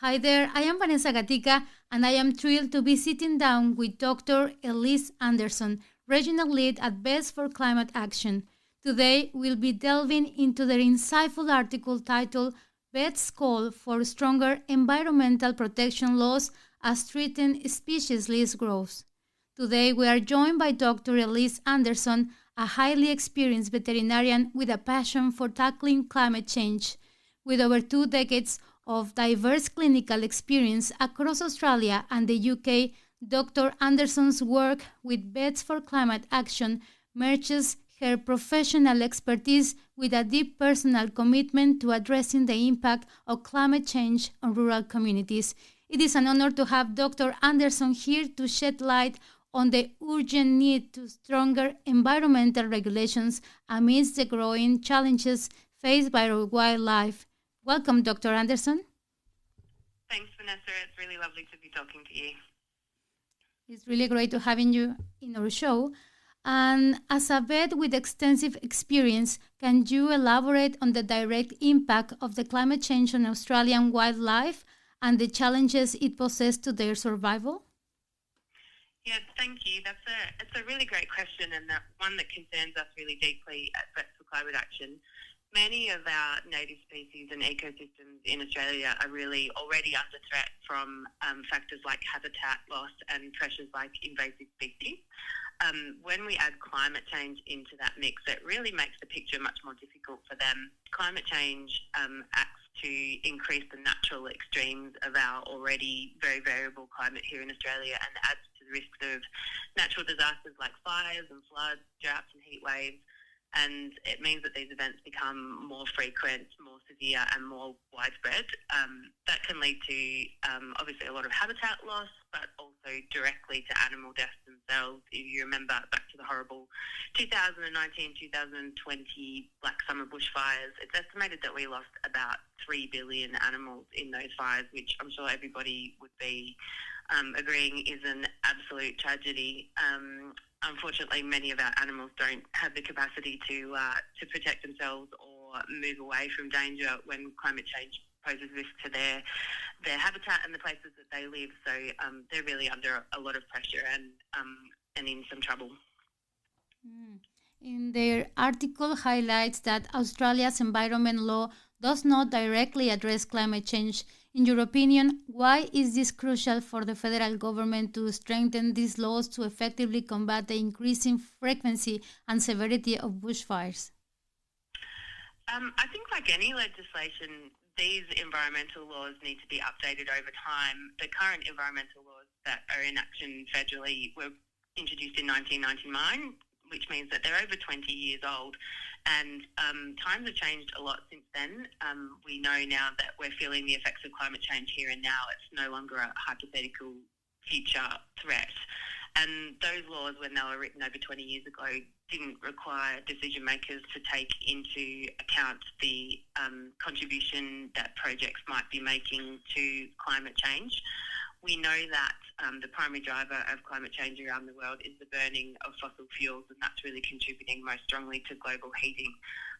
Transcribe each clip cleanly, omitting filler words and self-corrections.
Hi there, I am Vanessa Gatica, and I am thrilled to be sitting down with Dr. Elise Anderson, Regional Lead at Best for Climate Action. Today, we'll be delving into their insightful article titled Bets Call for Stronger Environmental Protection Laws as Threatened Species List Grows. Today, we are joined by Dr. Elise Anderson, a highly experienced veterinarian with a passion for tackling climate change. With over 2 decades of diverse clinical experience across Australia and the UK, Dr. Anderson's work with Vets for Climate Action merges her professional expertise with a deep personal commitment to addressing the impact of climate change on rural communities. It is an honor to have Dr. Anderson here to shed light on the urgent need to stronger environmental regulations amidst the growing challenges faced by our wildlife. Welcome, Dr. Anderson. Thanks, Vanessa. It's really lovely to be talking to you. It's really great to having you in our show. And as a vet with extensive experience, can you elaborate on the direct impact of the climate change on Australian wildlife and the challenges it poses to their survival? Yeah, thank you. It's a really great question, and that one that concerns us really deeply at Vets for Climate Action. Many of our native species and ecosystems in Australia are really already under threat from factors like habitat loss and pressures like invasive species. When we add climate change into that mix, it really makes the picture much more difficult for them. Climate change acts to increase the natural extremes of our already very variable climate here in Australia and adds to the risks of natural disasters like fires and floods, droughts and heat waves. And it means that these events become more frequent, more severe and more widespread. That can lead to obviously a lot of habitat loss, but also directly to animal deaths themselves. If you remember back to the horrible 2019-2020 Black Summer bushfires, it's estimated that we lost about 3 billion animals in those fires, which I'm sure everybody would be agreeing is an absolute tragedy. Unfortunately, many of our animals don't have the capacity to protect themselves or move away from danger when climate change poses risk to their habitat and the places that they live. So they're really under a lot of pressure and in some trouble. In their article highlights that Australia's environment law does not directly address climate change. In your opinion, why is this crucial for the federal government to strengthen these laws to effectively combat the increasing frequency and severity of bushfires? I think like any legislation, these environmental laws need to be updated over time. The current environmental laws that are in action federally were introduced in 1999, which means that they're over 20 years old. And times have changed a lot since then. We know now that we're feeling the effects of climate change here and now. It's no longer a hypothetical future threat. And those laws, when they were written over 20 years ago, didn't require decision makers to take into account the contribution that projects might be making to climate change. We know that the primary driver of climate change around the world is the burning of fossil fuels, and that's really contributing most strongly to global heating.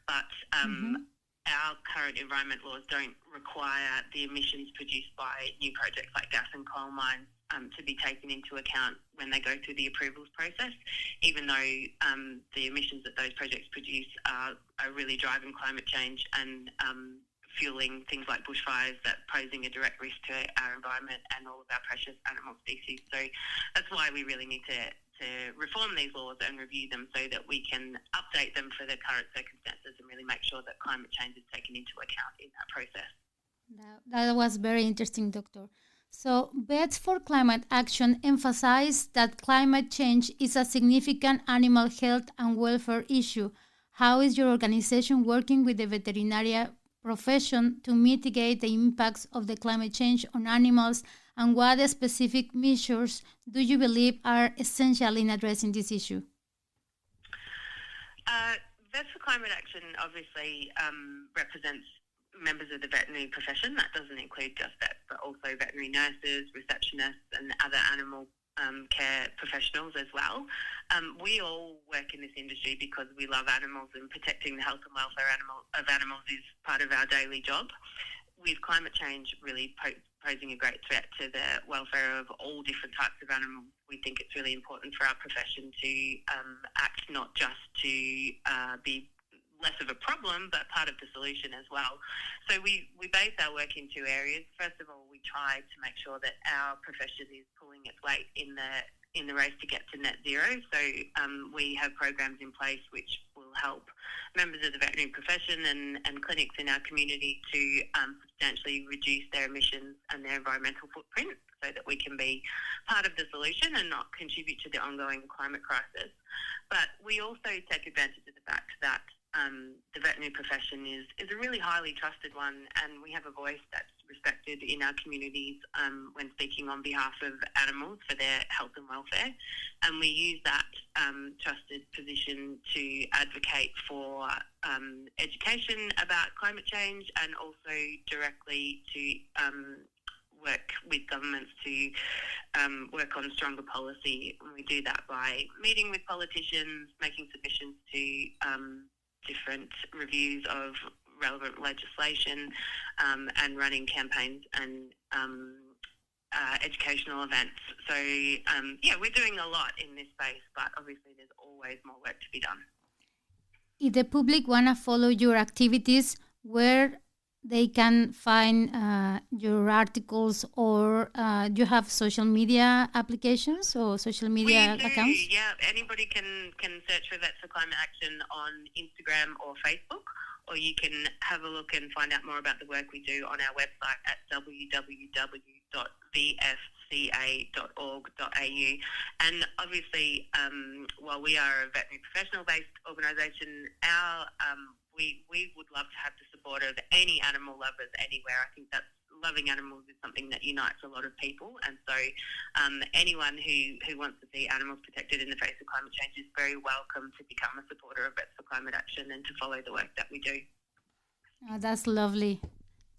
But our current environment laws don't require the emissions produced by new projects like gas and coal mines to be taken into account when they go through the approvals process, even though the emissions that those projects produce are really driving climate change and fueling things like bushfires that posing a direct risk to our environment and all of our precious animal species. So that's why we really need to reform these laws and review them so that we can update them for the current circumstances and really make sure that climate change is taken into account in that process. That was very interesting, Doctor. So, Vets for Climate Action emphasize that climate change is a significant animal health and welfare issue. How is your organization working with the veterinary profession to mitigate the impacts of the climate change on animals, and what specific measures do you believe are essential in addressing this issue? Vets for Climate Action obviously represents members of the veterinary profession. That doesn't include just vets, but also veterinary nurses, receptionists and other animal care professionals as well. We all work in this industry because we love animals, and protecting the health and welfare of animals is part of our daily job. With climate change really posing a great threat to the welfare of all different types of animals. We think it's really important for our profession to act not just to be less of a problem, but part of the solution as well. So we base our work in two areas. First of all, we try to make sure that our profession is pulling its weight in the race to get to net zero. So we have programs in place which will help members of the veterinary profession and clinics in our community to substantially reduce their emissions and their environmental footprint so that we can be part of the solution and not contribute to the ongoing climate crisis. But we also take advantage of the fact that the veterinary profession is a really highly trusted one, and we have a voice that's respected in our communities when speaking on behalf of animals for their health and welfare. And we use that trusted position to advocate for education about climate change and also directly to work with governments to work on stronger policy. And we do that by meeting with politicians, making submissions to different reviews of relevant legislation and running campaigns and educational events. So, we're doing a lot in this space, but obviously there's always more work to be done. If the public want to follow your activities, where they can find your articles, or you have social media applications or social media accounts? Yeah, anybody can search for Vets for Climate Action on Instagram or Facebook, or you can have a look and find out more about the work we do on our website at www.vfca.org.au. And obviously, while we are a veterinary professional-based organisation, we would love to have the support of any animal lovers anywhere. I think that loving animals is something that unites a lot of people, and so anyone who wants to see animals protected in the face of climate change is very welcome to become a supporter of Vets for Climate Action and to follow the work that we do. Oh, that's lovely.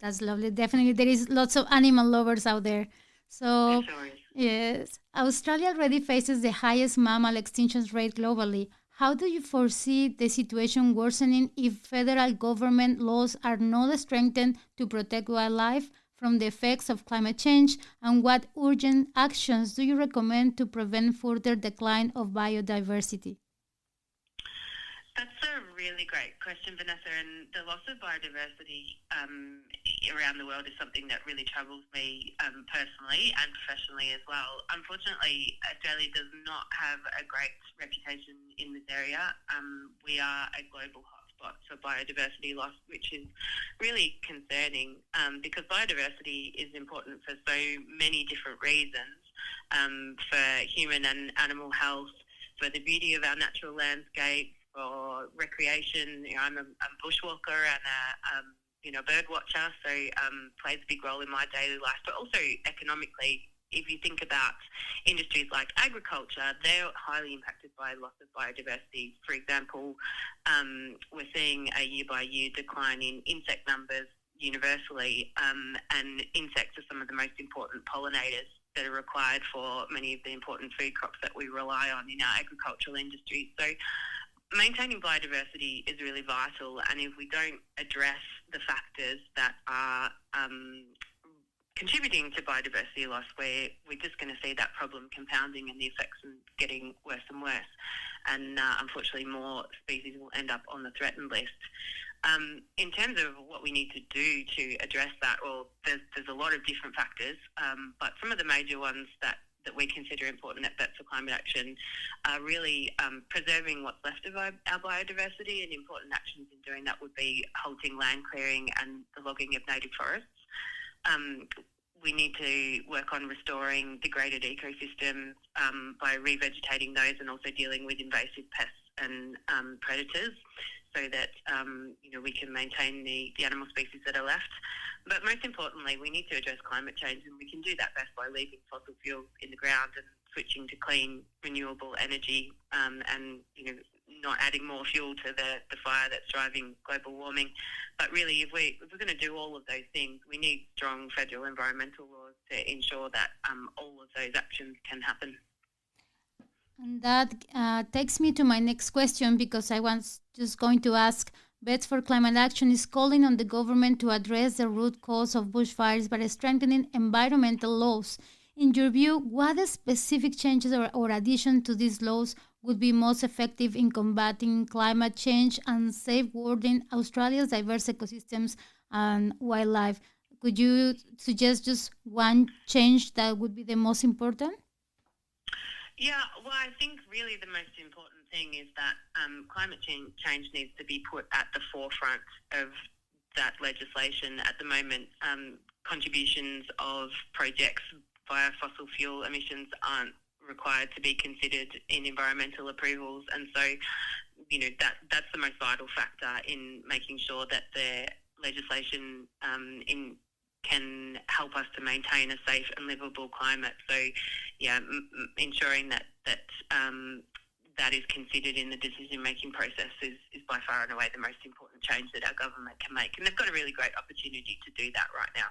That's lovely. Definitely, there is lots of animal lovers out there. So, sure is. Yes, Australia already faces the highest mammal extinction rate globally. How do you foresee the situation worsening if federal government laws are not strengthened to protect wildlife from the effects of climate change? And what urgent actions do you recommend to prevent further decline of biodiversity? That's a really great question, Vanessa, and the loss of biodiversity around the world is something that really troubles me personally and professionally as well. Unfortunately, Australia does not have a great reputation in this area. We are a global hotspot for biodiversity loss, which is really concerning because biodiversity is important for so many different reasons, for human and animal health, for the beauty of our natural landscape, for recreation. I'm a bushwalker and a bird watcher, so plays a big role in my daily life. But also economically, if you think about industries like agriculture, they're highly impacted by loss of biodiversity. For example, we're seeing a year-by-year decline in insect numbers universally, and insects are some of the most important pollinators that are required for many of the important food crops that we rely on in our agricultural industry. So maintaining biodiversity is really vital, and if we don't address the factors that are contributing to biodiversity loss, we're just going to see that problem compounding and the effects getting worse and worse. And unfortunately, more species will end up on the threatened list. In terms of what we need to do to address that, well, there's a lot of different factors, but some of the major ones that we consider important at Vets for Climate Action are really preserving what's left of our biodiversity, and important actions in doing that would be halting land clearing and the logging of native forests. We need to work on restoring degraded ecosystems by revegetating those and also dealing with invasive pests and predators so that we can maintain the animal species that are left. But most importantly, we need to address climate change, and we can do that best by leaving fossil fuels in the ground and switching to clean, renewable energy, and not adding more fuel to the fire that's driving global warming. But really, if we're going to do all of those things, we need strong federal environmental laws to ensure that all of those actions can happen. And that takes me to my next question, because I was just going to ask, Beds for Climate Action is calling on the government to address the root cause of bushfires by strengthening environmental laws. In your view, what specific changes or addition to these laws would be most effective in combating climate change and safeguarding Australia's diverse ecosystems and wildlife? Could you suggest just one change that would be the most important? Yeah, well, I think really the most important thing is that climate change needs to be put at the forefront of that legislation. At the moment, contributions of projects via fossil fuel emissions aren't required to be considered in environmental approvals, and so that's the most vital factor in making sure that the legislation can help us to maintain a safe and livable climate. So, yeah, ensuring that is considered in the decision-making process is by far and away the most important change that our government can make. And they've got a really great opportunity to do that right now.